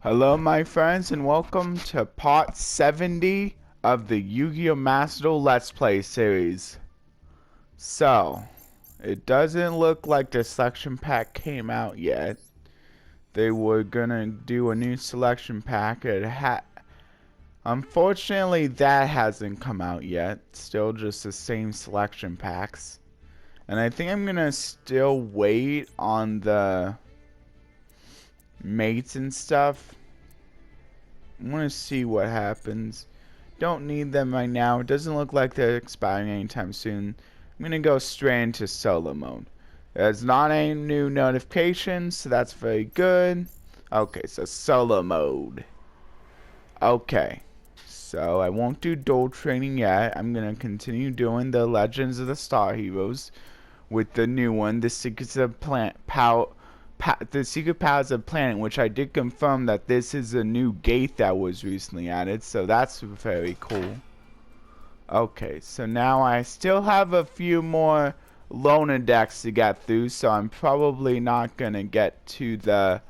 Hello my friends and welcome to part 70 of the Yu-Gi-Oh! Master Duel Let's Play series. So, it doesn't look like the selection pack came out yet. They were gonna do a new selection pack. Unfortunately that hasn't come out yet. Still just the same selection packs. And I think I'm gonna still wait on the mates and stuff. I want to see what happens. Don't need them right now. It doesn't look like they're expiring anytime soon. I'm going to go straight into solo mode. There's not any new notifications, so that's very good. Okay, so solo mode. Okay, so I won't do duel training yet. I'm going to continue doing the Legends of the Star Heroes with the new one, the Secrets of the Secret Powers of Planet, which I did confirm that this is a new gate that was recently added, so that's very cool. Okay, so now I still have a few more loner decks to get through, so I'm probably not gonna get to the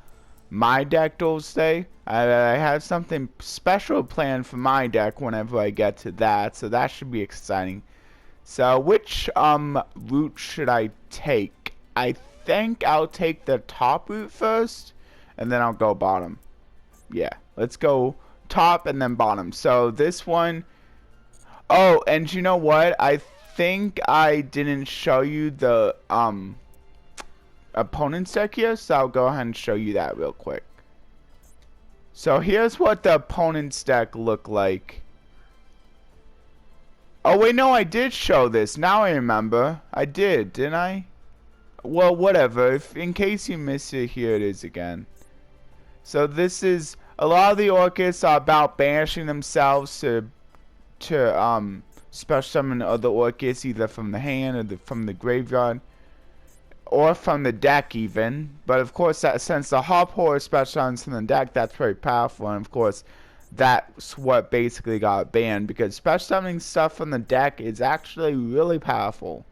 my deck duels today. I have something special planned for my deck whenever I get to that, so that should be exciting. So which route should I take? I think I'll take the top route first, and then I'll go bottom. Yeah, let's go top and then bottom. So this one, oh, and you know what? I think I didn't show you the opponent's deck here, so I'll go ahead and show you that real quick. So here's what the opponent's deck looked like. Oh wait, no, I did show this. Now I remember. I did, didn't I? Well, whatever. In case you missed it, here it is again. So this is a lot of the Orcusts are about banishing themselves to special summon other Orcusts, either from the hand or from the graveyard, or from the deck even. But of course, since the Hop Horror special summons from the deck, that's very powerful, and of course, that's what basically got banned, because special summoning stuff from the deck is actually really powerful.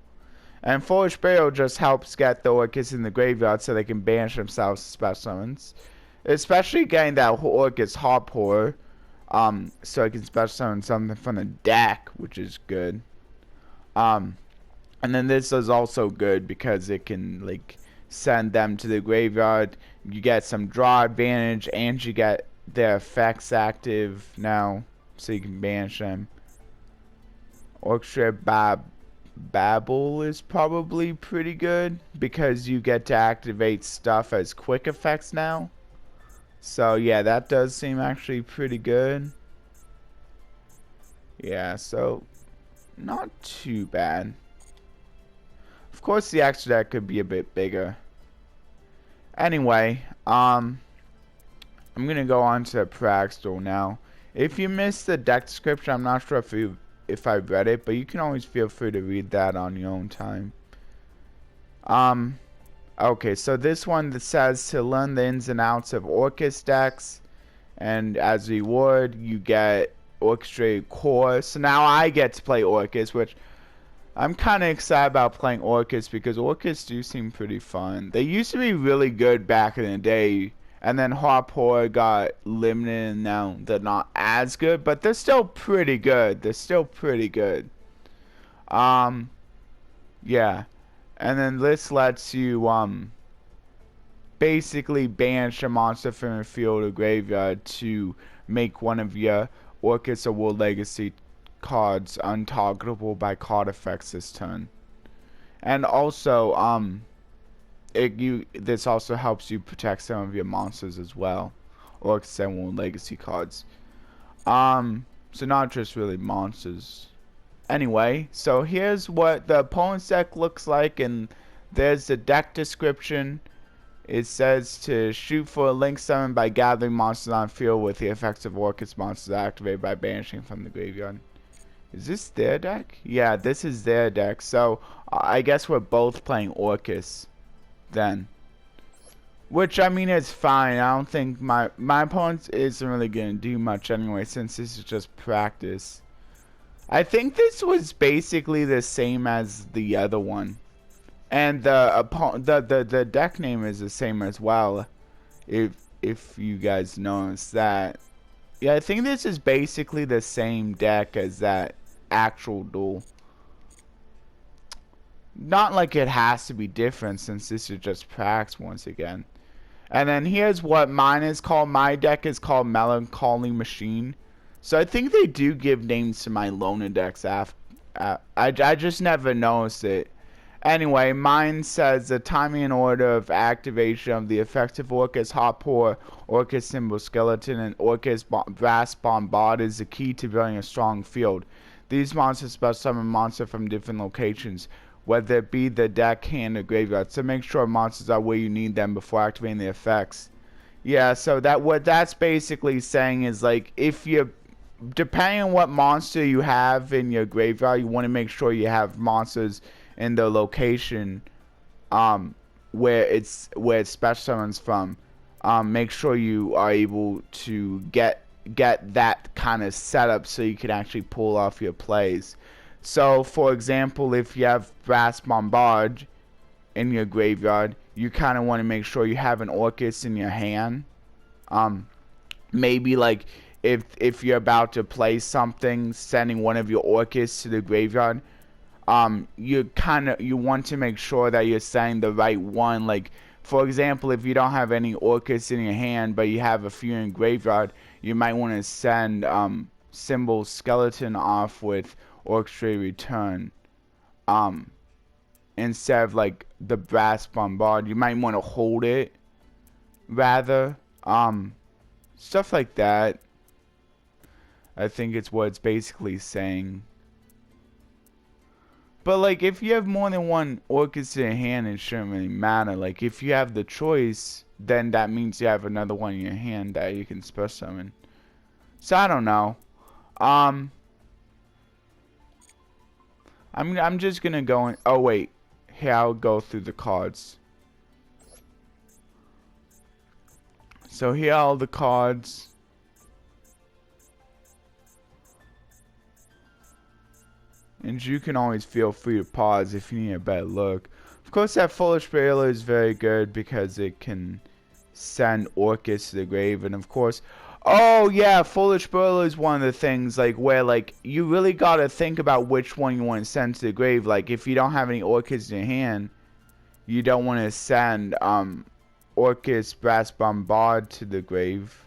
And Foolish Burial just helps get the Orcust in the graveyard so they can banish themselves to special summons. Especially getting that Orcust Hop Horror, so it can special summon something from the deck, which is good. And then this is also good because it can like send them to the graveyard. You get some draw advantage, and you get their effects active now, so you can banish them. Orchestra Babel is probably pretty good because you get to activate stuff as quick effects now. So yeah, that does seem actually pretty good. Yeah, so not too bad. Of course the extra deck could be a bit bigger. Anyway, I'm gonna go on to Prague Duel now. If you missed the deck description, I'm not sure if I read it, but you can always feel free to read that on your own time. Okay, so this one that says to learn the ins and outs of Orcust decks, and as a reward you get Orchestrated Core. So now I get to play Orcust, which I'm kind of excited about playing Orcust because Orcust do seem pretty fun. They used to be really good back in the day, and then Hop Horror got limited, and now they're not as good, but they're still pretty good. Yeah. And then this lets you, basically banish a monster from your field or graveyard to make one of your Orcust or World Legacy cards untargetable by card effects this turn. And also, this also helps you protect some of your monsters as well, or extend World Legacy cards. So not just really monsters. Anyway, so here's what the opponent's deck looks like, and there's the deck description. It says to shoot for a link summon by gathering monsters on field with the effects of Orcust monsters activated by banishing from the graveyard. Is this their deck? Yeah, this is their deck. So I guess we're both playing Orcust then. Which, I mean, it's fine. I don't think my opponent isn't really going to do much anyway, since this is just practice. I think this was basically the same as the other one. And the deck name is the same as well. If if you guys notice that. Yeah, I think this is basically the same deck as that actual duel. Not like it has to be different since this is just Prax once again. And then here's what mine is called. My deck is called Melancholy Machine. So I think they do give names to my loner decks after. I just never noticed it. Anyway, mine says the timing and order of activation of the effective Orcust Hot Pour, Orcust Symbol Skeleton, and Orcust Brass Bombard is the key to building a strong field. These monsters special summon monsters from different locations, whether it be the deck, hand, or graveyard, so make sure monsters are where you need them before activating the effects. Yeah, so what that's basically saying is, like, if you, depending on what monster you have in your graveyard, you want to make sure you have monsters in the location where it's special summons from. Make sure you are able to get that kind of setup so you can actually pull off your plays. So, for example, if you have Brass Bombard in your graveyard, you kind of want to make sure you have an Orcust in your hand. Maybe like if you're about to play something, sending one of your Orcusts to the graveyard, you want to make sure that you're sending the right one. Like, for example, if you don't have any Orcusts in your hand, but you have a few in graveyard, you might want to send Symbol Skeleton off with Orchestrated Return. Instead of like the Brass Bombard, you might want to hold it rather. Stuff like that. I think it's what it's basically saying. But like, if you have more than one Orcust in your hand, it shouldn't really matter. Like, if you have the choice, then that means you have another one in your hand that you can special summon. So I don't know. I'm just gonna go in. Oh wait, here I'll go through the cards. So here are all the cards. And you can always feel free to pause if you need a better look. Of course, that Foolish Bailer is very good because it can send Orcust to the grave. And of course, oh yeah, Foolish Bailer is one of the things like where like you really gotta think about which one you want to send to the grave. Like if you don't have any Orcusts in your hand, you don't want to send Orcust Brass Bombard to the grave.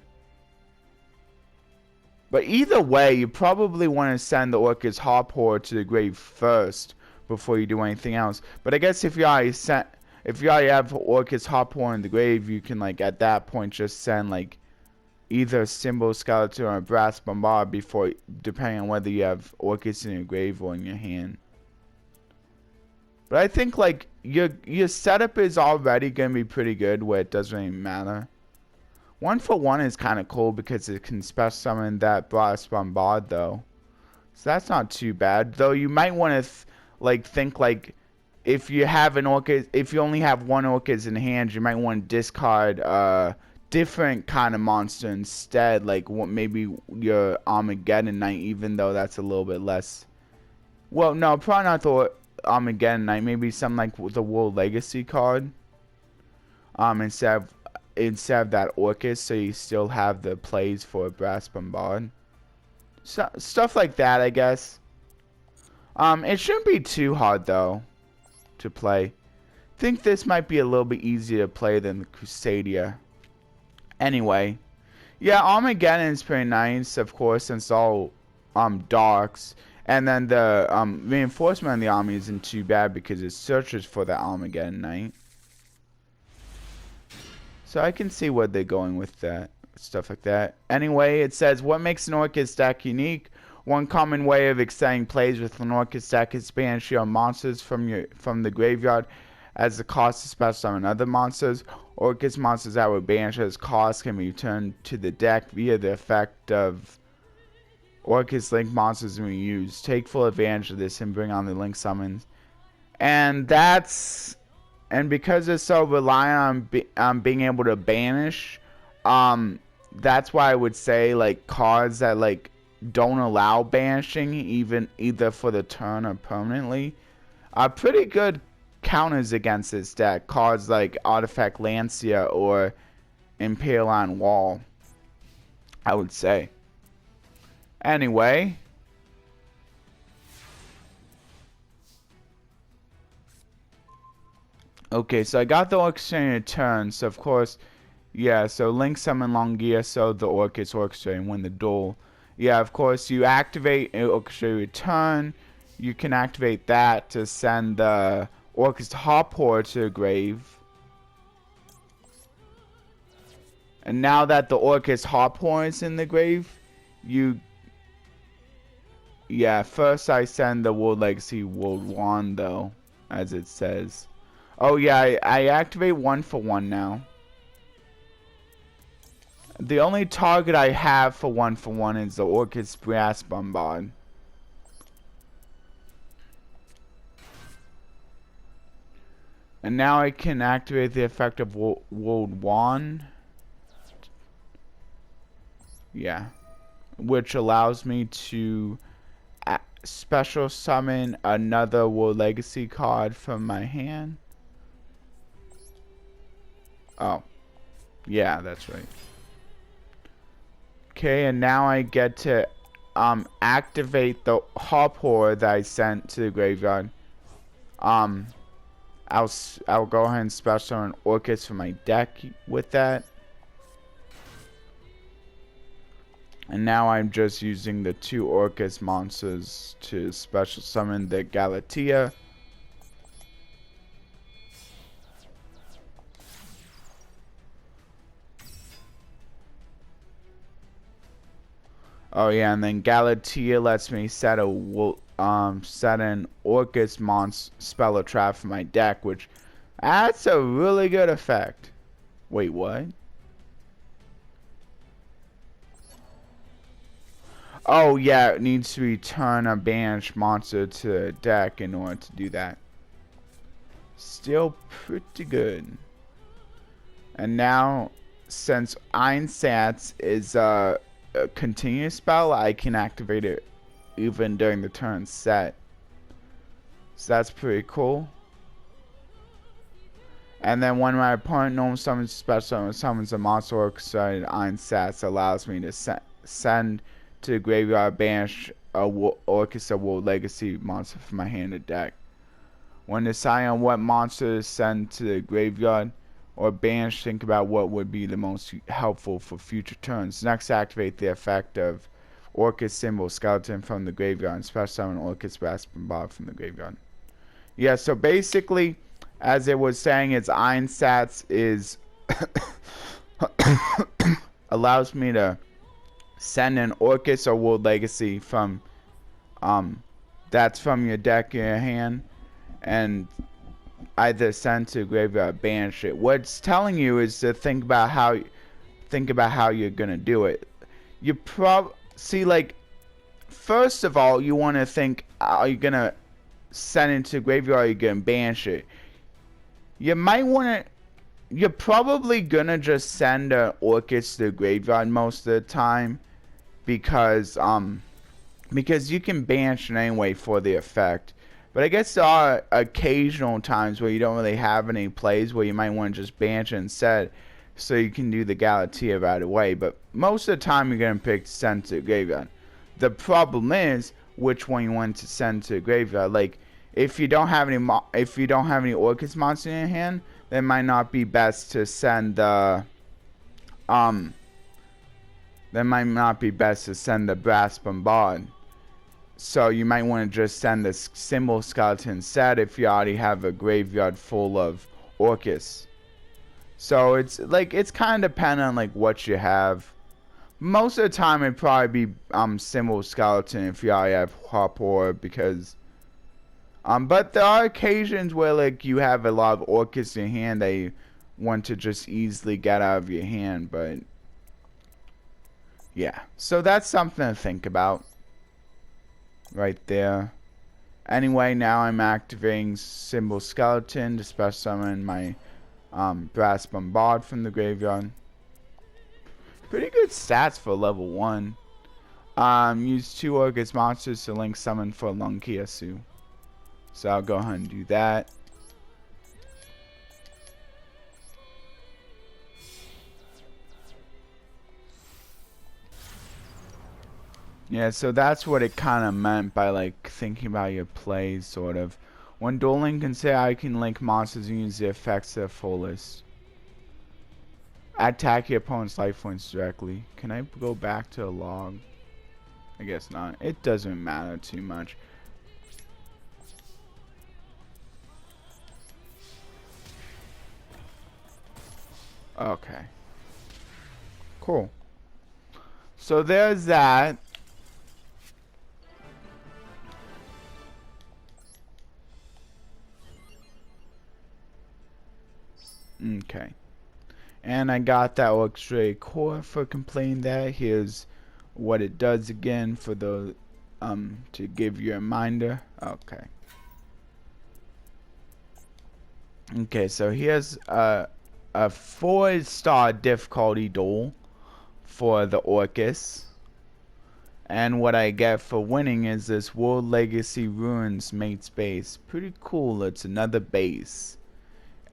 But either way, you probably want to send the Orcust Hot Pour to the grave first before you do anything else. But I guess if you already have Orcust Hot Pour in the grave, you can like at that point just send like either Symbol Skeleton or Brass Bombard before, depending on whether you have Orcust in your grave or in your hand. But I think like your setup is already gonna be pretty good where it doesn't really matter. 1-for-1 is kind of cool because it can special summon that Brass Bombard though. So that's not too bad. Though you might want to think like if you have an Orcust, if you only have one Orcust in hand, you might want to discard different kind of monster instead, like maybe your Armageddon Knight, even though that's a little bit less. Well, no, probably not the Armageddon Knight. Maybe something like the World Legacy card. Instead of that Orcust, so you still have the plays for Brass Bombard. So, stuff like that, I guess. It shouldn't be too hard though to play. I think this might be a little bit easier to play than the Crusadia. Anyway, yeah, Armageddon is pretty nice, of course, since it's all darks. And then the reinforcement of the army isn't too bad because it searches for the Armageddon Knight. So I can see where they're going with that, stuff like that. Anyway, it says, what makes an Orcust deck unique? One common way of extending plays with an Orcust deck is banish your monsters from the graveyard as the cost to special summon other monsters. Orcust monsters that were banished as cost can be returned to the deck via the effect of Orcust link monsters when used. Take full advantage of this and bring on the link summons. And because they're so reliant on being able to banish, that's why I would say like cards that like don't allow banishing either for the turn or permanently are pretty good counters against this deck. Cards like Artifact Lancia or impale on wall, I would say. Anyway. Okay, so I got the Orchestrated turn, so of course, yeah, so Link summon Longia, so the Orcust Orchestrate and win the duel. Yeah, of course, you activate an Orchestrated turn. You can activate that to send the Orcust Hopper to the grave. And now that the Orcust Hopper is in the grave, yeah, first I send the World Legacy World 1, though, as it says. Oh, yeah, I activate 1-for-1 now. The only target I have for 1-for-1 is the Orcust Brass Bombard. And now I can activate the effect of World 1. Yeah. Which allows me to special summon another World Legacy card from my hand. Oh. Yeah, that's right. Okay, and now I get to activate the Hopper that I sent to the graveyard. I'll go ahead and special summon Orcust for my deck with that. And now I'm just using the 2 Orcust monsters to special summon the Galatea. Oh yeah, and then Galatea lets me set an Orcust monster spell or trap for my deck, which that's a really good effect. Wait, what? Oh yeah, it needs to return a banished monster to the deck in order to do that. Still pretty good. And now, since Einsatz is a continuous spell, I can activate it even during the turn set. So that's pretty cool. And then when my opponent normally summons special summons a monster orchestrated Einsatz, allows me to send to the graveyard, banish a Orcust World Legacy monster from my hand to deck. When deciding on what monster to send to the graveyard or banish, think about what would be the most helpful for future turns. Next, activate the effect of Orcust Symbol Skeleton from the graveyard and special summon Orcust Brass Bombard from the graveyard. Yeah, so basically, as it was saying, its Einsatz is allows me to send an Orcust or World Legacy from that's from your deck in your hand, and either send to graveyard or banish it. What it's telling you is to think about how you're gonna do it. You see, like, first of all, you want to think, are you gonna send it to graveyard or are you gonna banish it? You might want to. You're probably gonna just send an Orcust to the graveyard most of the time, because you can banish it anyway for the effect. But I guess there are occasional times where you don't really have any plays where you might want to just banish it instead, so you can do the Galatea right away. But most of the time you're gonna pick send to the graveyard. The problem is which one you want to send to the graveyard. Like, if you don't have any Orcust monsters in your hand, then it might not be best to send the Brass Bombard. So you might want to just send the Symbol Skeleton instead if you already have a graveyard full of Orcust. So it's kind of dependent on like what you have. Most of the time it'd probably be Symbol Skeleton if you already have Hopper, because but there are occasions where like you have a lot of Orcust in your hand that you want to just easily get out of your hand. But yeah, so that's something to think about right there. Anyway, now I'm activating Symbol Skeleton to special summon my Brass Bombard from the graveyard. Pretty good stats for level 1. Use 2 Orcust monsters to link summon for Longia. So I'll go ahead and do that. Yeah, so that's what it kind of meant by like thinking about your plays, sort of. When dueling, consider how you can link monsters and use the effects to the fullest. Attack your opponent's life points directly. Can I go back to a log? I guess not. It doesn't matter too much. Okay. Cool. So there's that. Okay. And I got that orchestrated core for completing that. Here's what it does again for the to give you a reminder. Okay. Okay, so here's a 4-star difficulty duel for the Orcust. And what I get for winning is this World Legacy Ruins mates base. Pretty cool. It's another base.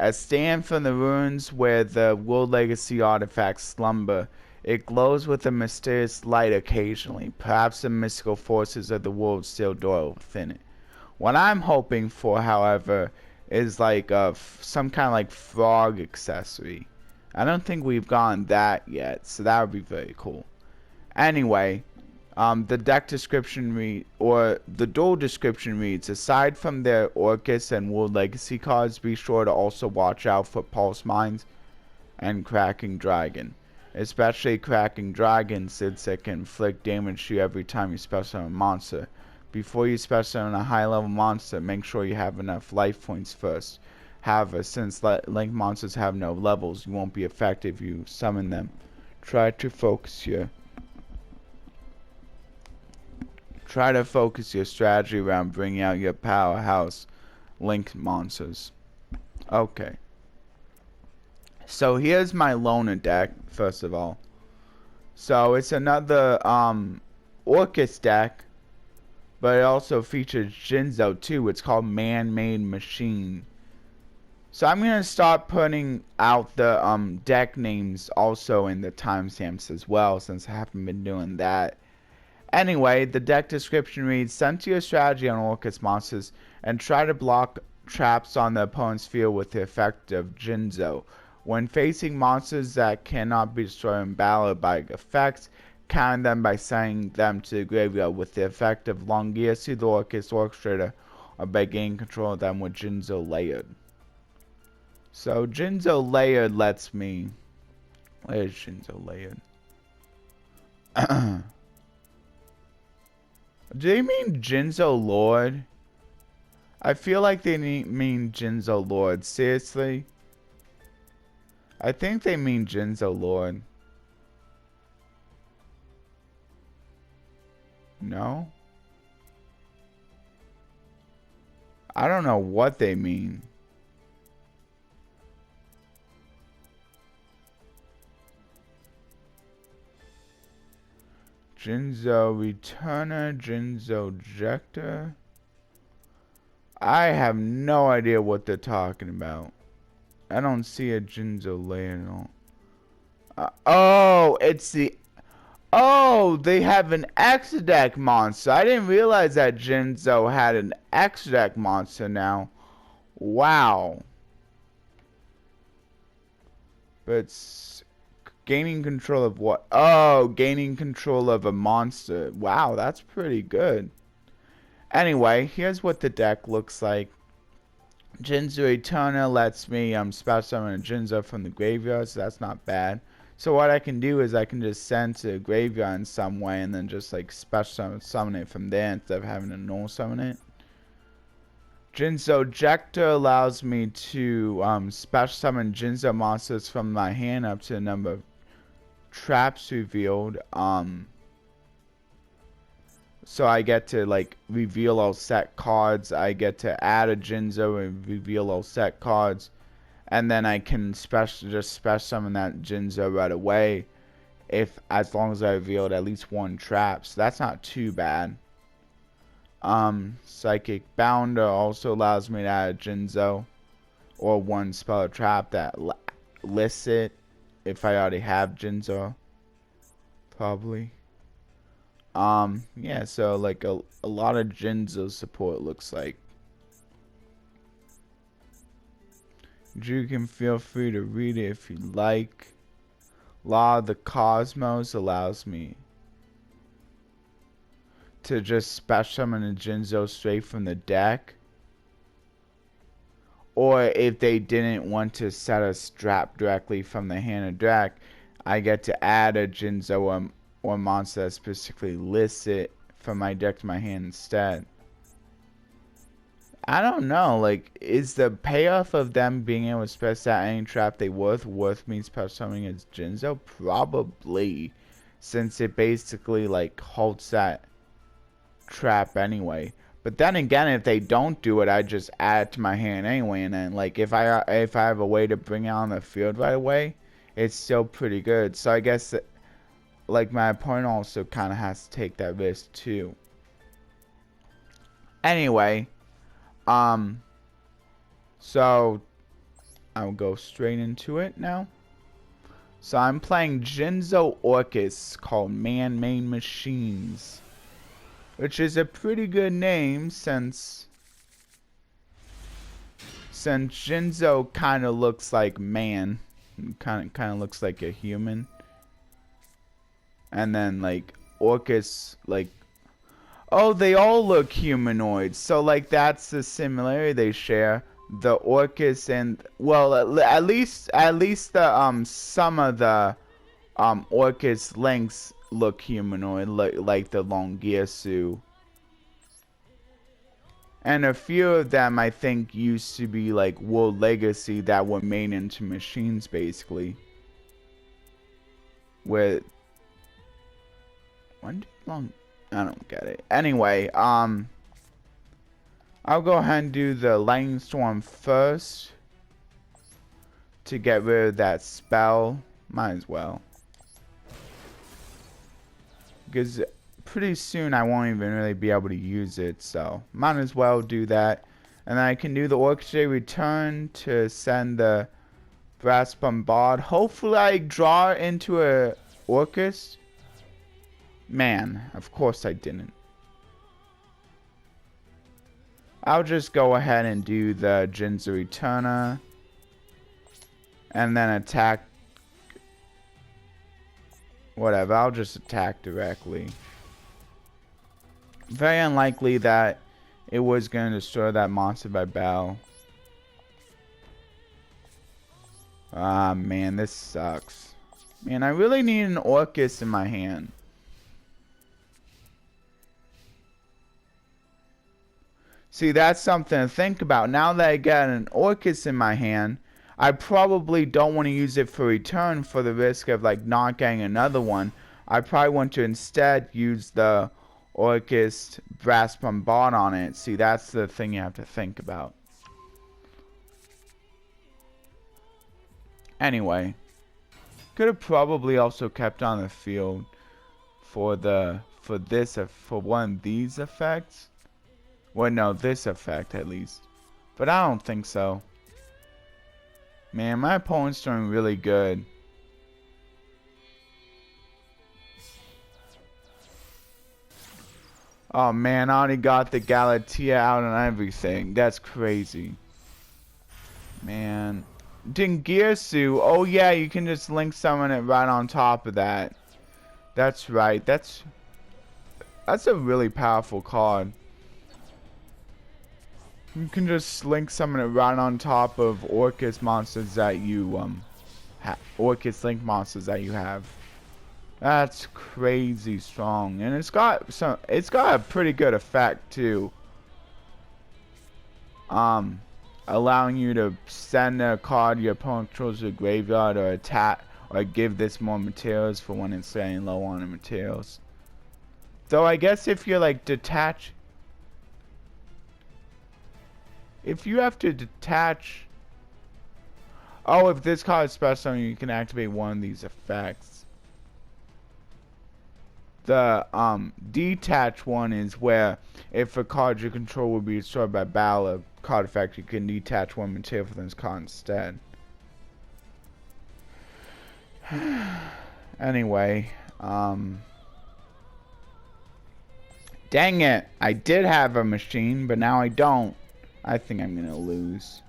A stand from the ruins where the World Legacy artifacts slumber. It glows with a mysterious light occasionally. Perhaps the mystical forces of the world still dwell within it. What I'm hoping for, however, is like some kind of like frog accessory. I don't think we've gotten that yet, so that would be very cool. Anyway, the deck description the duel description reads, aside from their Orcust and World Legacy cards, be sure to also watch out for Pulse Mines and Cracking Dragon. Especially Cracking Dragon, since it can inflict damage to you every time you special summon a monster. Before you special summon a high level monster, make sure you have enough life points first. However, since link monsters have no levels, you won't be effective if you summon them. Try to focus your strategy around bringing out your powerhouse link monsters. Okay. So here's my loner deck, first of all. So it's another Orcust deck, but it also features Jinzo too. It's called Man-Made Machine. So I'm going to start putting out the deck names also in the timestamps as well, since I haven't been doing that. Anyway, the deck description reads, center your strategy on Orcust monsters and try to block traps on the opponent's field with the effect of Jinzo. When facing monsters that cannot be destroyed in battle by effects, counter them by sending them to the graveyard with the effect of Longius, the Orcust Orchestrator, or by gaining control of them with Jinzo Layered. So Jinzo Layered lets me... Where's Jinzo Layered? Do they mean Jinzo Lord? I feel like they mean Jinzo Lord. Seriously? I think they mean Jinzo Lord. No? I don't know what they mean. Jinzo Returner, Jinzo Ejector. I have no idea what they're talking about. I don't see a Jinzo layer at all. Oh, it's the... Oh, they have an extra deck monster. I didn't realize that Jinzo had an extra deck monster now. Wow. But it's gaining control of what? Oh, gaining control of a monster. Wow, that's pretty good. Anyway, here's what the deck looks like. Jinzo Eternal lets me special summon a Jinzo from the graveyard, so that's not bad. So what I can do is I can just send to the graveyard in some way and then just like special summon it from there instead of having to normal summon it. Jinzo Ejector allows me to special summon Jinzo monsters from my hand up to the number of traps revealed. So I get to like reveal all set cards. I get to add a Jinzo and reveal all set cards. And then I can just special summon that Jinzo right away. As long as I revealed at least one trap. So that's not too bad. Psychic Bounder also allows me to add a Jinzo. Or one spell or trap that lists it. If I already have Jinzo. Probably. Yeah, so like a lot of Jinzo support looks like. You can feel free to read it if you like. Law of the Cosmos allows me to just special summon a Jinzo straight from the deck. Or if they didn't want to set a strap directly from the hand of deck, I get to add a Jinzo or monster that specifically lists it from my deck to my hand instead. I don't know, like, is the payoff of them being able to specify that any trap they worth me special summoning as Jinzo? Probably, since it basically, like, halts that trap anyway. But then again, if they don't do it, I just add it to my hand anyway, and then, like, if I have a way to bring it on the field right away, it's still pretty good. So I guess, like, my opponent also kind of has to take that risk, too. Anyway, so I'll go straight into it now. So I'm playing Jinzo Orcust called Man-Made Machines, which is a pretty good name since Jinzo kind of looks like man, kind of looks like a human, and then like Orcust, like, oh, they all look humanoid. So like that's the similarity they share. The Orcust and, well, at least the some of the Orcust links look humanoid, like the Longiasu. And a few of them I think used to be like World Legacy that were made into machines basically. With when did long I don't get it. Anyway, I'll go ahead and do the Lightning Storm first to get rid of that spell. Might as well. Because pretty soon I won't even really be able to use it, so might as well do that. And then I can do the Orchestrated Return to send the Brass Bombard. Hopefully I draw into a Orcust. Man, of course I didn't. I'll just go ahead and do the Jinzo Returner. And then attack. Whatever, I'll just attack directly. Very unlikely that it was going to destroy that monster by battle. Ah, man, this sucks. Man, I really need an Orcust in my hand. See, that's something to think about. Now that I got an Orcust in my hand, I probably don't want to use it for return for the risk of like not getting another one. I probably want to instead use the Orcust Brass Bombard on it. See, that's the thing you have to think about. Anyway, could have probably also kept on the field for one of these effects. Well, no, this effect at least. But I don't think so. Man, my opponent's doing really good. Oh man, I already got the Galatea out and everything. That's crazy. Man. Dingirsu. Oh yeah, you can just link summon it right on top of that. That's right. That's a really powerful card. You can just link summon it right on top of Orcust monsters that you Orcust link monsters that you have. That's crazy strong, and it's got a pretty good effect too. Allowing you to send a card your opponent controls to the graveyard, or attack, or give this more materials for when it's getting low on the materials. Though I guess if you're like detach. If you have to detach... Oh, if this card is special, you can activate one of these effects. The detach one is where if a card you control will be destroyed by battle, a card effect, you can detach one material from this card instead. Anyway, Dang it! I did have a machine, but now I don't. I think I'm gonna lose.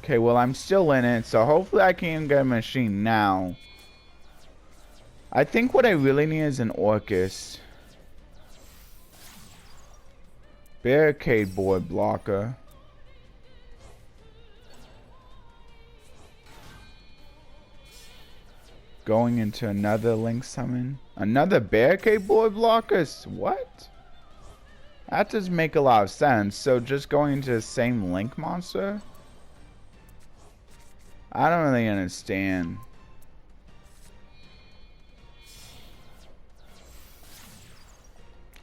Okay, well, I'm still in it, so hopefully I can get a machine now. I think what I really need is an Orcust. Barricade board blocker. Going into another link summon. Another barricade board blockers? What? That doesn't make a lot of sense. So just going into the same link monster? I don't really understand.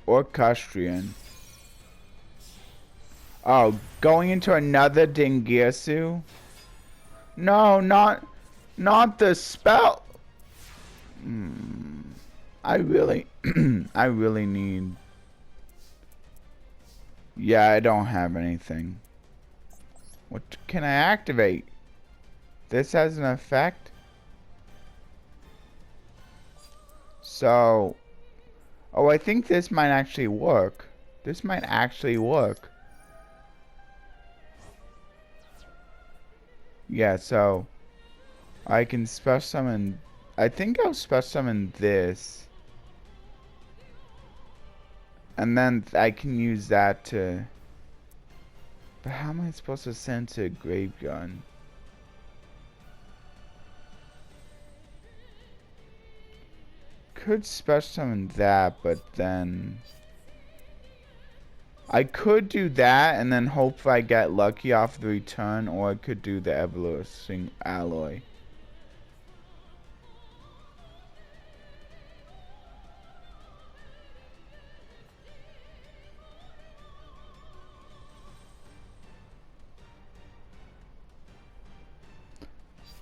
Orcustrian. Oh, going into another Dingirsu? No, not the spell. I really I really need. Yeah, I don't have anything. What can I activate? This has an effect? So, oh, I think this might actually work. This might actually work. Yeah, so I can special summon. I think I'll special summon this. And then I can use that to. But how am I supposed to send to a graveyard? Could special summon that, but then I could do that and then hope I get lucky off the return, or I could do the Everlasting Alloy.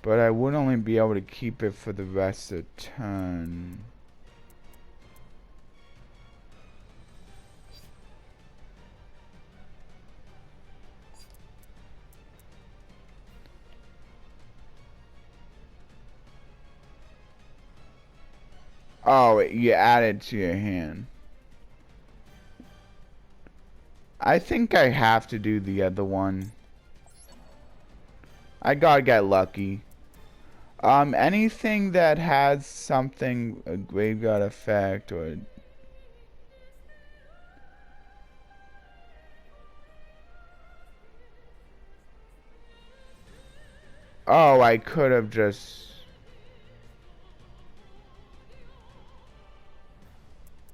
But I would only be able to keep it for the rest of the turn. Oh, you add it to your hand. I think I have to do the other one. I gotta get lucky. Anything that has something, a graveyard effect, or... Oh, I could have just...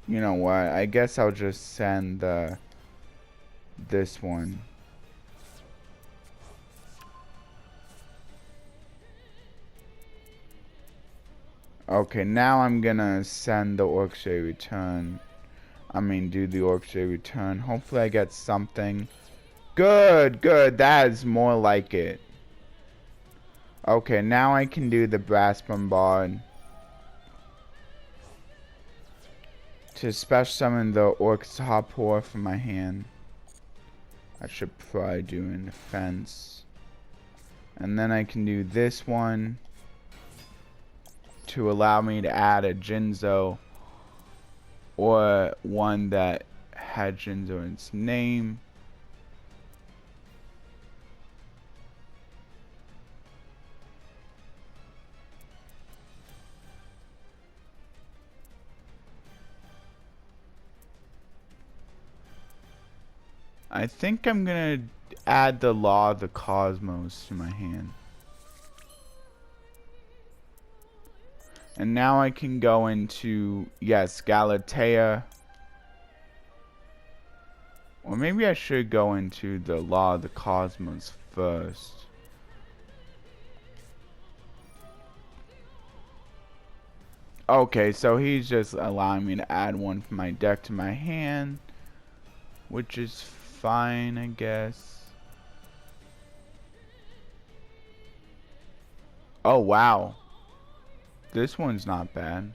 You know what? I guess I'll just send this one. Okay, now I'm gonna send the Orcust return. I mean, do the Orcust return. Hopefully I get something. Good, good. That is more like it. Okay, now I can do the Brass Bombard. To special summon the Orcust Hopper from my hand. I should probably do in defense. And then I can do this one to allow me to add a Jinzo, or one that had Jinzo in its name. I think I'm gonna add the Law of the Cosmos to my hand. And now I can go into, yes, Galatea. Or maybe I should go into the Law of the Cosmos first. Okay, so he's just allowing me to add one from my deck to my hand, which is fine, I guess. Oh, wow. This one's not bad.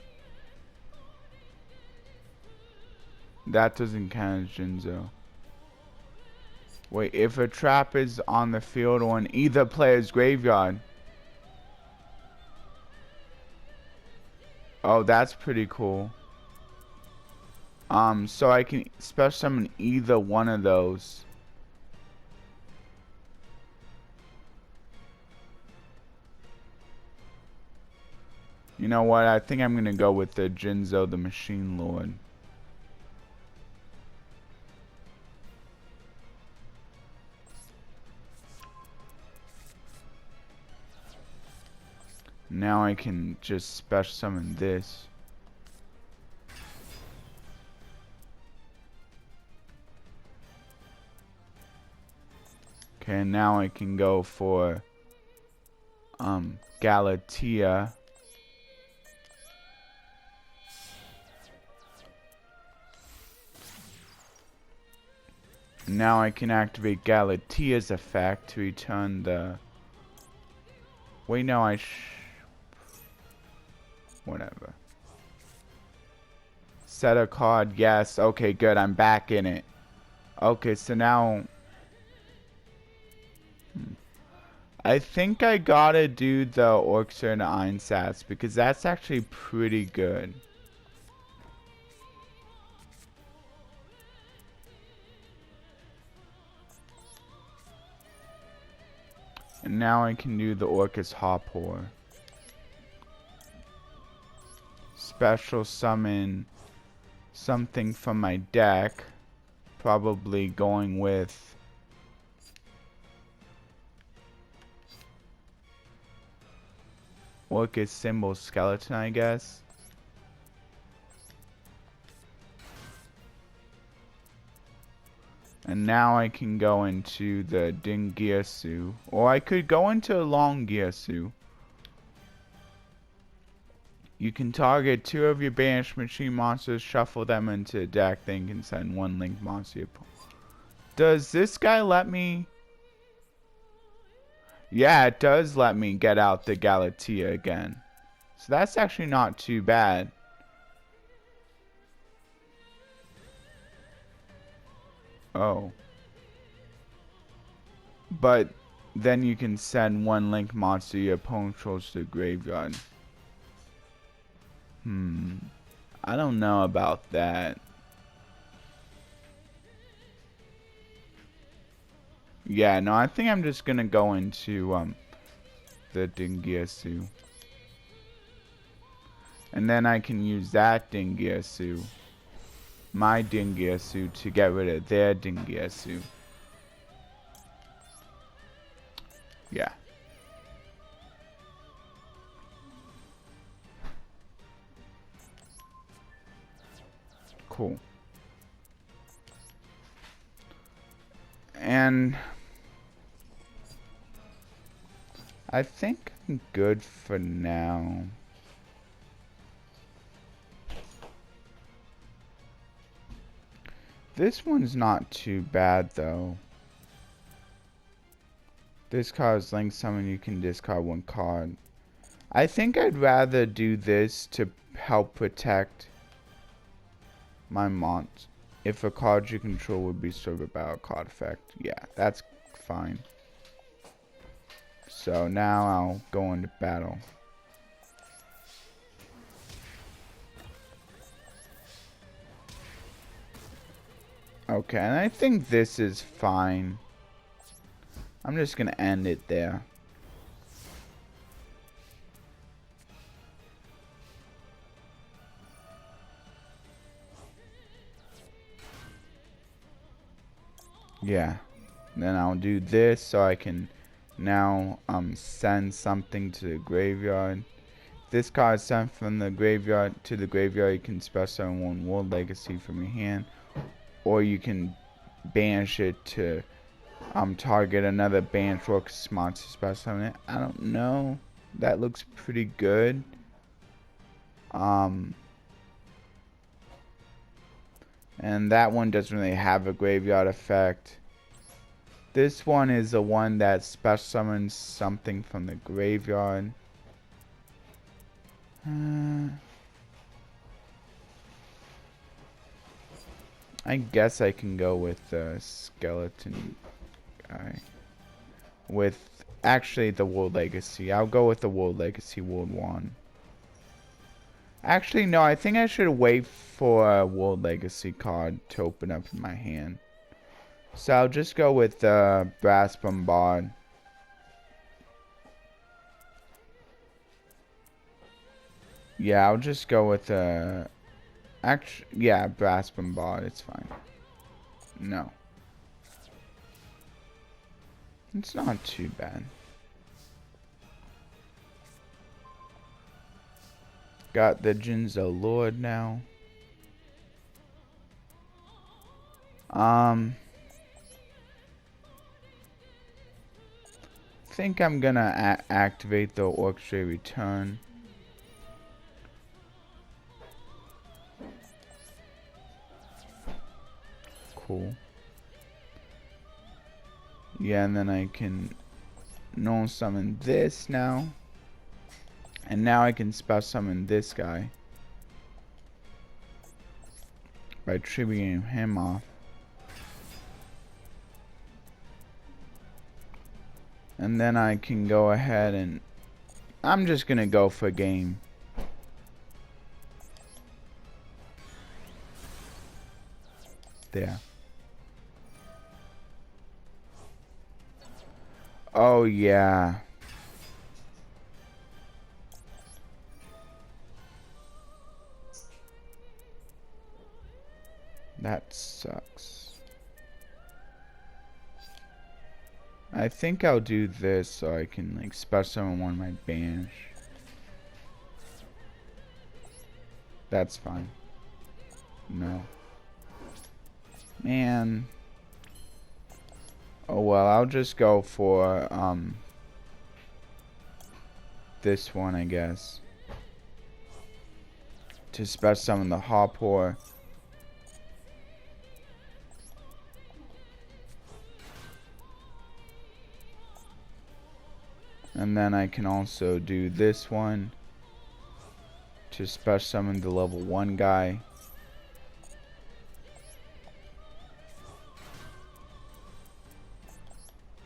That doesn't count as Jinzo. Wait, if a trap is on the field or in either player's graveyard. Oh, that's pretty cool. So I can special summon either one of those. You know what? I think I'm gonna go with the Jinzo, the Machine Lord. Now I can just special summon this. Okay, now I can go for Galatea. Now I can activate Galatea's effect to return the... Wait, no, whatever. Set a card, yes. Okay, good, I'm back in it. Okay, so now... I think I gotta do the Orcust and Einsatz because that's actually pretty good. And now I can do the Orcust Hopper. Special summon something from my deck. Probably going with Orcust Symbol Skeleton, I guess. And now I can go into the Dingirsu. Or I could go into Longirsu. You can target 2 of your banished machine monsters, shuffle them into a deck, then you can send 1 link monster. Does this guy let me... Yeah, it does let me get out the Galatea again. So that's actually not too bad. Oh. But then you can send 1 link monster your opponent controls to the graveyard. I don't know about that. Yeah, no, I think I'm just gonna go into the Dingirsu. And then I can use that Dingirsu, my Dingirsu, to get rid of their Dingirsu. Yeah. Cool. And I think I'm good for now. This one's not too bad though. This card's link summon, you can discard 1 card. I think I'd rather do this to help protect my monster. If a card you control would be served about a card effect. Yeah, that's fine. So now I'll go into battle. Okay, and I think this is fine. I'm just gonna end it there. Yeah. Then I'll do this so I can now send something to the graveyard. This card is sent from the graveyard to the graveyard. You can special summon 1 World Legacy from your hand, or you can banish it to target another banished Orcust monster special summon it. I don't know. That looks pretty good. And that one doesn't really have a graveyard effect. This one is the one that special summons something from the graveyard. I guess I can go with the skeleton with actually the World Legacy. I'll go with the World Legacy World 1. Actually, no, I think I should wait for a World Legacy card to open up in my hand. So I'll just go with the Brass Bombard. Yeah, I'll just go with the... yeah, Brass Bombard, it's fine. No. It's not too bad. Got the Jinzo Lord now. Think I'm gonna activate the Orchestra Return. Cool. Yeah, and then I can null summon this now. And now I can spell summon this guy by tributing him off. And then I can go ahead and... I'm just gonna go for game. There. Oh, yeah. That sucks. I think I'll do this so I can like special summon one of my banish. That's fine. No. Man. Oh well, I'll just go for this one, I guess. To special summon the Hopper. And then I can also do this one to special summon the level 1 guy.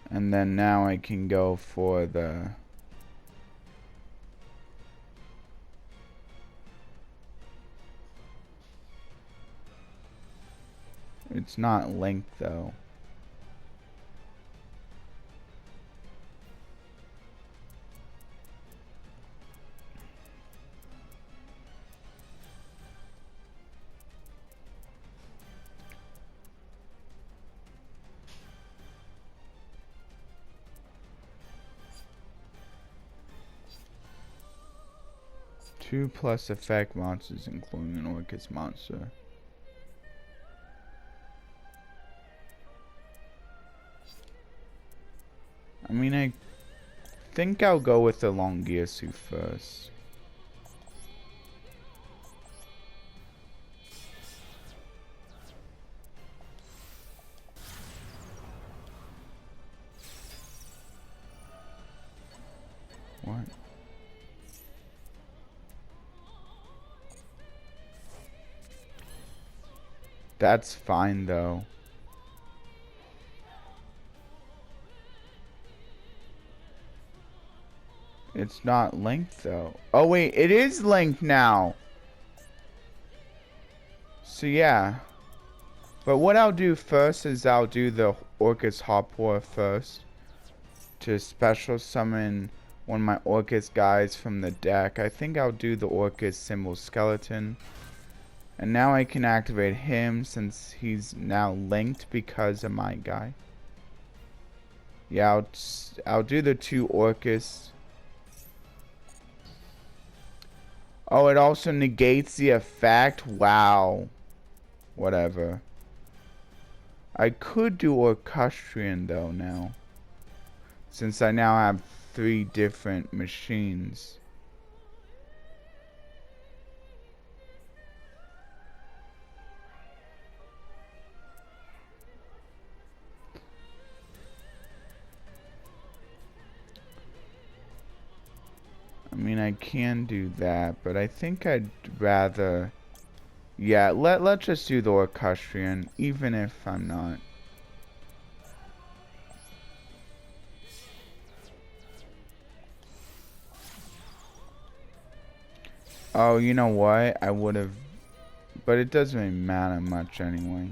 And then now I can go for the... It's not linked though. Two plus effect monsters, including an Orcust monster. I mean, I think I'll go with the Longiasu first. What? That's fine though. It's not linked though. Oh wait, it is linked now. So yeah. But what I'll do first is I'll do the Orcust Hopper first. To special summon one of my Orcust guys from the deck. I think I'll do the Orcust Symbol Skeleton. And now I can activate him since he's now linked because of my guy. Yeah, I'll do the two Orcust. Oh, it also negates the effect? Wow. Whatever. I could do Orcustrian though now. Since I now have 3 different machines. I mean, I can do that, but I think I'd rather... Yeah, let's just do the Orcustrian, even if I'm not. Oh, you know what? I would have, but it doesn't really matter much anyway.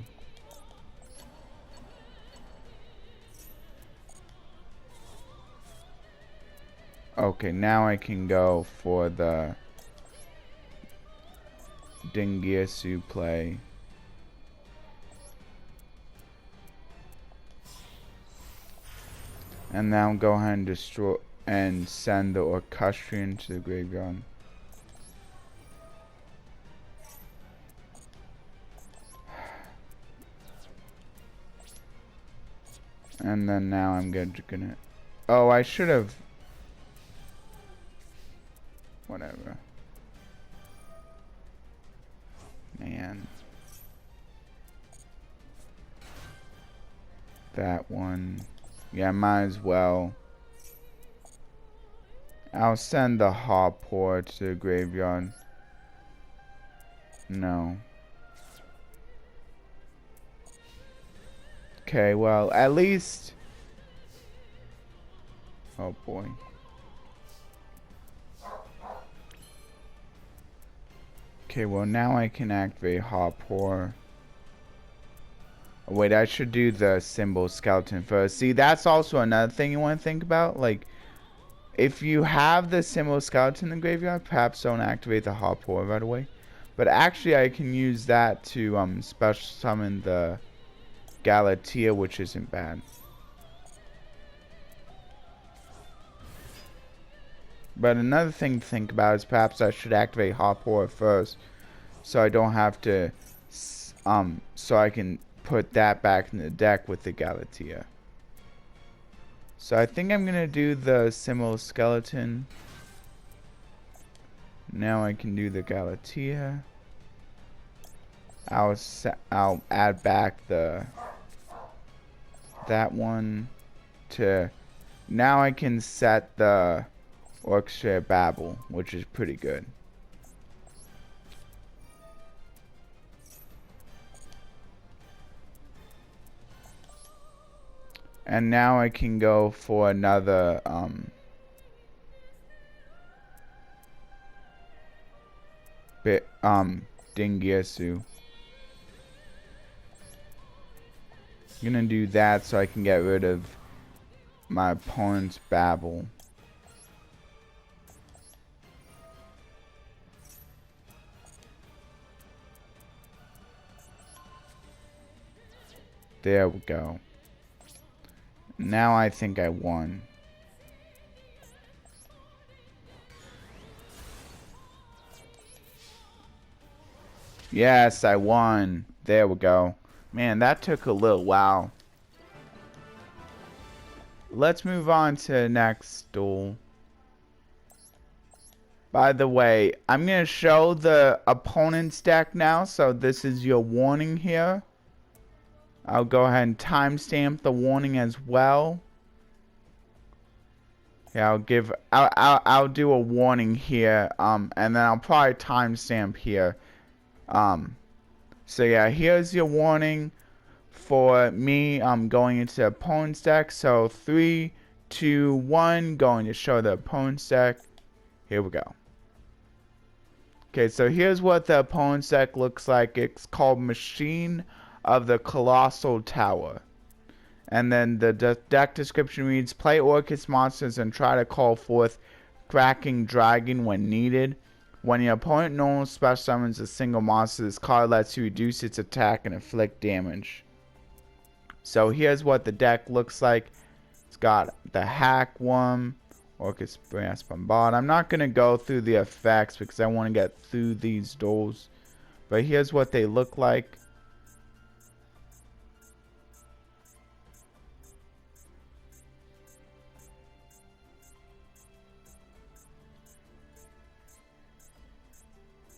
Okay, now I can go for the Dingyasu play. And now go ahead and destroy and send the Orcustrian to the graveyard. And then now I'm gonna. Oh, I should have. Whatever. Man. That one. Yeah, might as well. I'll send the Hopper to the graveyard. No. Okay, well, at least... Oh, boy. Okay, well, now I can activate Hopper. Oh, wait, I should do the symbol skeleton first. See, that's also another thing you want to think about. Like, if you have the symbol skeleton in the graveyard, perhaps don't activate the Hopper right away. But actually, I can use that to special summon the Galatea, which isn't bad. But another thing to think about is perhaps I should activate Hopper first, so I don't have to, so I can put that back in the deck with the Galatea. So I think I'm gonna do the symbol skeleton. Now I can do the Galatea. I'll add back that one to. Now I can set the Orchestra Babel, which is pretty good. And now I can go for another Dingyasu. I'm gonna do that so I can get rid of my opponent's Babel. There we go. Now I think I won. Yes, I won. There we go. Man, that took a little while. Let's move on to the next duel. By the way, I'm going to show the opponent's deck now, so this is your warning here. I'll go ahead and timestamp the warning as well. Yeah, I'll do a warning here, and then I'll probably timestamp here. So yeah, here's your warning for me going into the opponent's deck. So 3, 2, 1, going to show the opponent's deck. Here we go. Okay, so here's what the opponent's deck looks like. It's called Machine of the Colossal Tower. And then the deck description reads, play Orcust monsters and try to call forth Cracking Dragon when needed. When your opponent normal special summons a single monster, this card lets you reduce its attack and inflict damage. So here's what the deck looks like. It's got the Hack one, Orcust Brass Bombard. I'm not going to go through the effects because I want to get through these duels. But here's what they look like.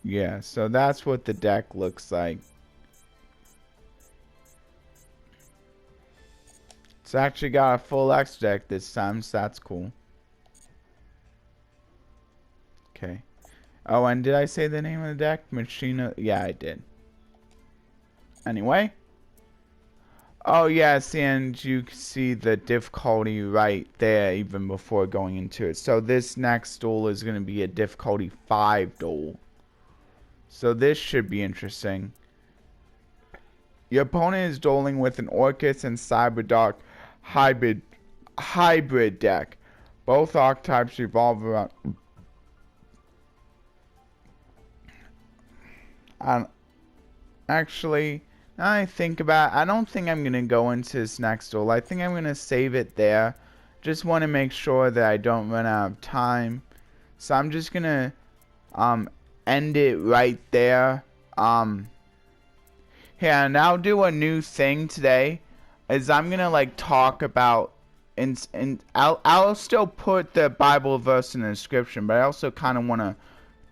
Yeah, so that's what the deck looks like. It's actually got a full X deck this time, so that's cool. Okay. Oh, and did I say the name of the deck? Machina? Yeah, I did. Anyway. Oh, yes, and you can see the difficulty right there even before going into it. So this next duel is going to be a difficulty 5 duel. So this should be interesting. Your opponent is dueling with an Orcust and Cyberdark hybrid deck. Both archetypes revolve around. Actually, now I think about it, I don't think I'm gonna go into this next duel. I think I'm gonna save it there. Just want to make sure that I don't run out of time. So I'm just gonna end it right there. Yeah, and I'll do a new thing today. Is I'm gonna like talk about and I'll still put the Bible verse in the description, but I also kind of want to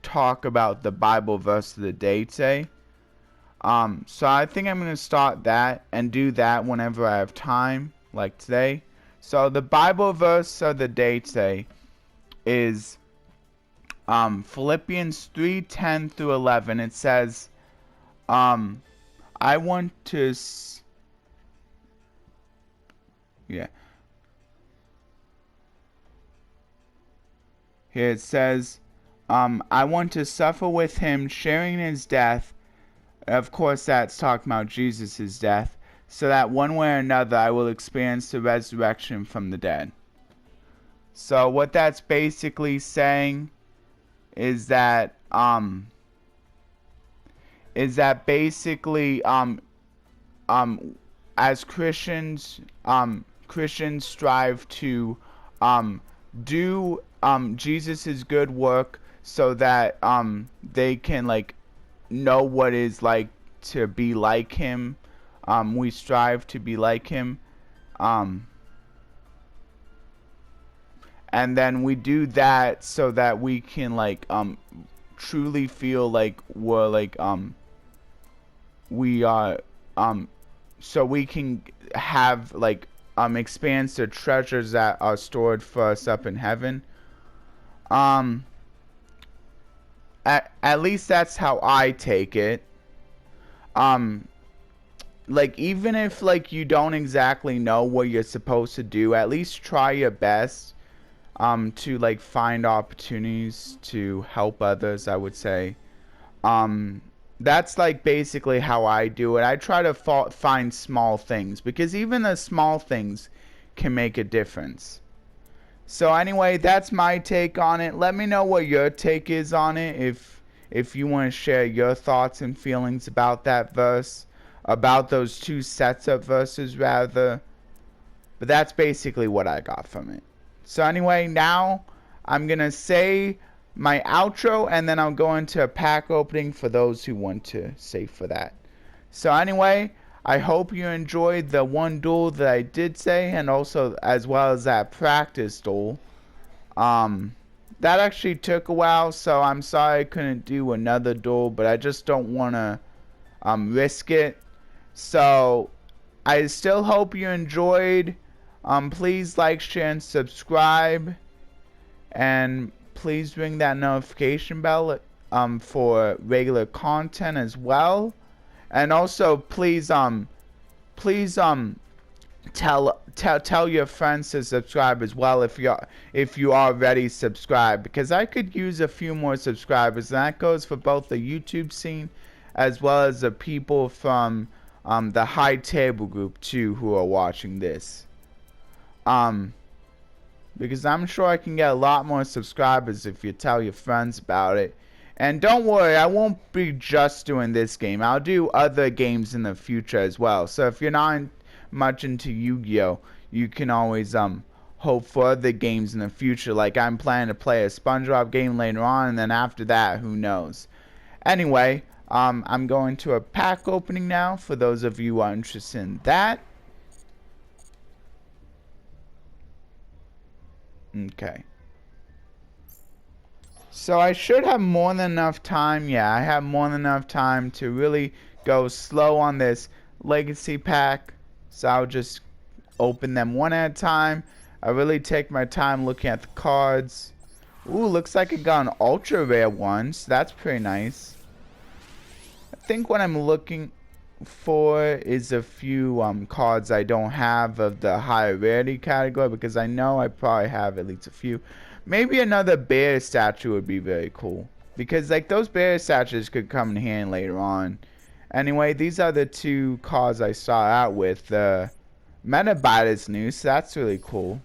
talk about the Bible verse of the day today. So I think I'm gonna start that and do that whenever I have time, like today. So the Bible verse of the day today is Philippians 3:10 through 11. It says, I want to yeah. Here it says, I want to suffer with him, sharing his death. Of course, that's talking about Jesus' death, so that one way or another I will experience the resurrection from the dead. So what that's basically saying is that basically as Christians Christians strive to do Jesus's good work so that they can like know what it's like to be like him. We strive to be like him. And then we do that so that we can like truly feel like we're like we are so we can have like experience the treasures that are stored for us up in heaven. At least that's how I take it. Like even if like you don't exactly know what you're supposed to do, at least try your best to like find opportunities to help others, I would say. That's like basically how I do it. I try to find small things, because even the small things can make a difference. So anyway, that's my take on it. Let me know what your take is on it, if you want to share your thoughts and feelings about that verse, about those two sets of verses rather. But that's basically what I got from it. So anyway, now I'm going to say my outro, and then I'll go into a pack opening for those who want to save for that. So anyway, I hope you enjoyed the one duel that I did say, and also as well as that practice duel. That actually took a while, so I'm sorry I couldn't do another duel, but I just don't want to risk it. So I still hope you enjoyed. Please like, share, and subscribe, and please ring that notification bell for regular content as well. And also please tell your friends to subscribe as well if you already subscribed, because I could use a few more subscribers, and that goes for both the YouTube scene as well as the people from the high table group too who are watching this. Because I'm sure I can get a lot more subscribers if you tell your friends about it. And don't worry, I won't be just doing this game. I'll do other games in the future as well. So if you're not much into Yu-Gi-Oh, you can always hope for other games in the future. Like I'm planning to play a SpongeBob game later on, and then after that, who knows. Anyway, I'm going to a pack opening now for those of you who are interested in that. Okay. So I should have more than enough time. Yeah, I have more than enough time to really go slow on this legacy pack. So I'll just open them one at a time. I really take my time looking at the cards. Ooh, looks like I got an ultra rare one, so that's pretty nice. I think what I'm looking for is a few cards I don't have of the higher rarity category, because I know I probably have at least a few. Maybe another bear statue would be very cool, because like those berry statues could come in handy later on. Anyway, these are the two cards I saw out with. The Metabite is new, so that's really cool.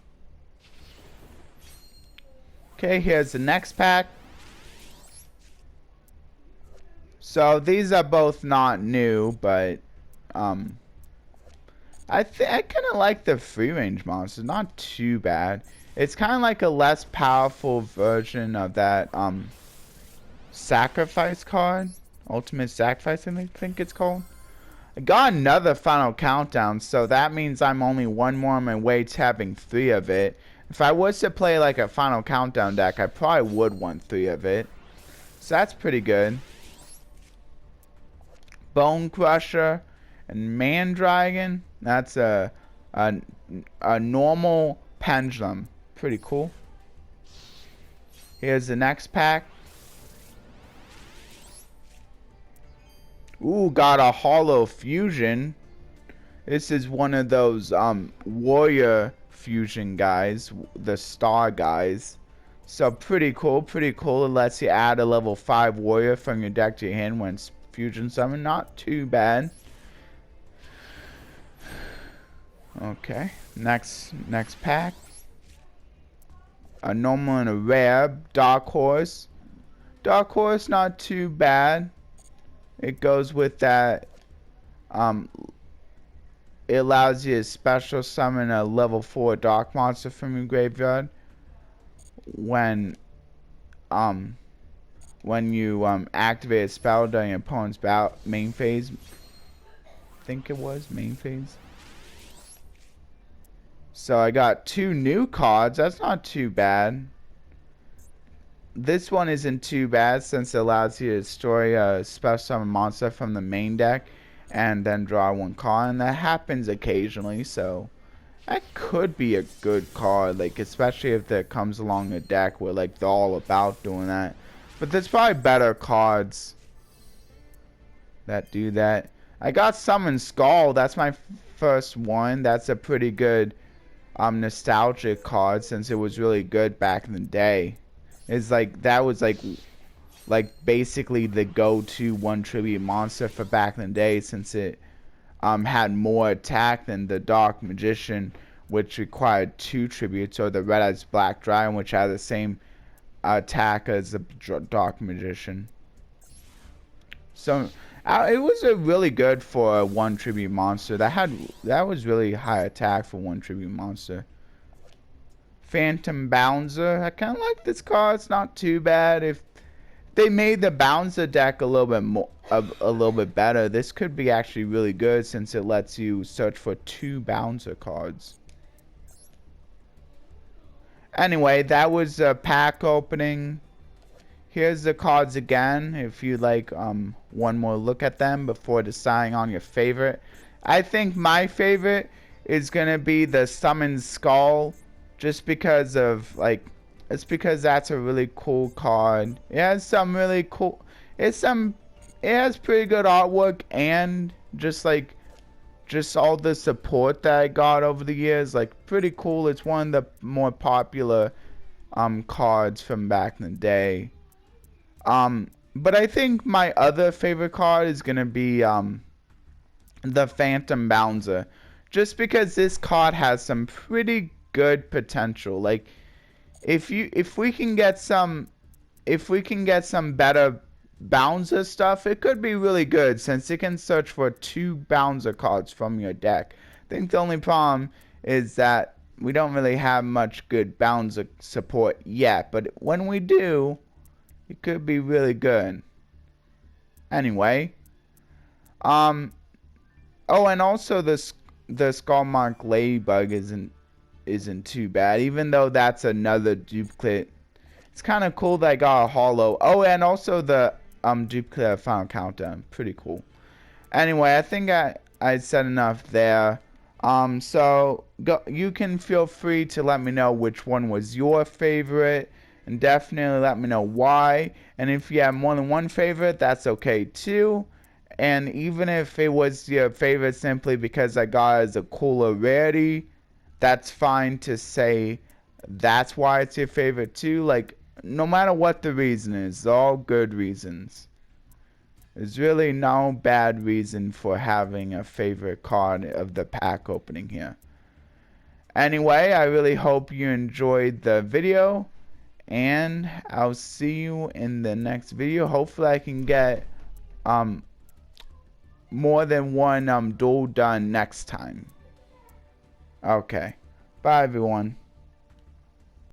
Okay, here's the next pack. So these are both not new, but I kind of like the free range monster. Not too bad. It's kind of like a less powerful version of that sacrifice card, ultimate sacrifice, I think it's called. I got another final countdown, so that means I'm only one more on my way to having 3 of it. If I was to play like a final countdown deck, I probably would want 3 of it. So that's pretty good. Bone Crusher and Mandragon. That's a normal pendulum. Pretty cool. Here's the next pack. Ooh, got a Hollow Fusion. This is one of those warrior fusion guys, the star guys. So pretty cool, pretty cool. It lets you add a level 5 warrior from your deck to your hand when it's fusion summon. Not too bad. Okay, next pack. A normal and a rare. Dark Horse. Dark Horse, not too bad. It goes with that. It allows you to special summon a level 4 dark monster from your graveyard when you activate a spell during your opponent's main phase. I think it was main phase. So I got 2 new cards. That's not too bad. This one isn't too bad since it allows you to destroy a special summon monster from the main deck and then draw 1 card, and that happens occasionally, so that could be a good card, like especially if that comes along a deck where like they're all about doing that. But there's probably better cards that do that. I got Summon Skull. That's my first one. That's a pretty good nostalgic card since it was really good back in the day. It's like that was like basically the go-to 1 tribute monster for back in the day, since it had more attack than the Dark Magician, which required 2 tributes, or the Red Eyes Black Dragon, which had the same attack as the Dark Magician. So it was a really good for a 1 tribute monster. That was really high attack for 1 tribute monster. Phantom Bouncer. I kind of like this card. It's not too bad. If they made the Bouncer deck a little bit better, this could be actually really good since it lets you search for 2 Bouncer cards. Anyway, that was a pack opening. Here's the cards again, if you like one more look at them before deciding on your favorite. I think my favorite is gonna be the Summon Skull, just because of it's because that's a really cool card. It has some really cool. It has pretty good artwork, and just all the support that I got over the years, pretty cool. It's one of the more popular cards from back in the day. But I think my other favorite card is gonna be the Phantom Bouncer, just because this card has some pretty good potential. Like if we can get some better Bouncer stuff, it could be really good since it can search for 2 Bouncer cards from your deck. I think the only problem is that we don't really have much good Bouncer support yet, but when we do, it could be really good. Anyway, oh, and also the Skullmark Ladybug isn't too bad, even though that's another duplicate. It's kind of cool that I got a hollow. Oh, and also the duplicate of Final Countdown. Pretty cool. Anyway, I think I said enough there. So you can feel free to let me know which one was your favorite, and definitely let me know why. And if you have more than one favorite, that's okay too. And even if it was your favorite simply because I got it as a cooler rarity, that's fine to say that's why it's your favorite too. Like, no matter what the reason is, they're all good reasons. There's really no bad reason for having a favorite card of the pack opening here. Anyway, I really hope you enjoyed the video, and I'll see you in the next video. Hopefully I can get more than one duel done next time. Okay. Bye everyone.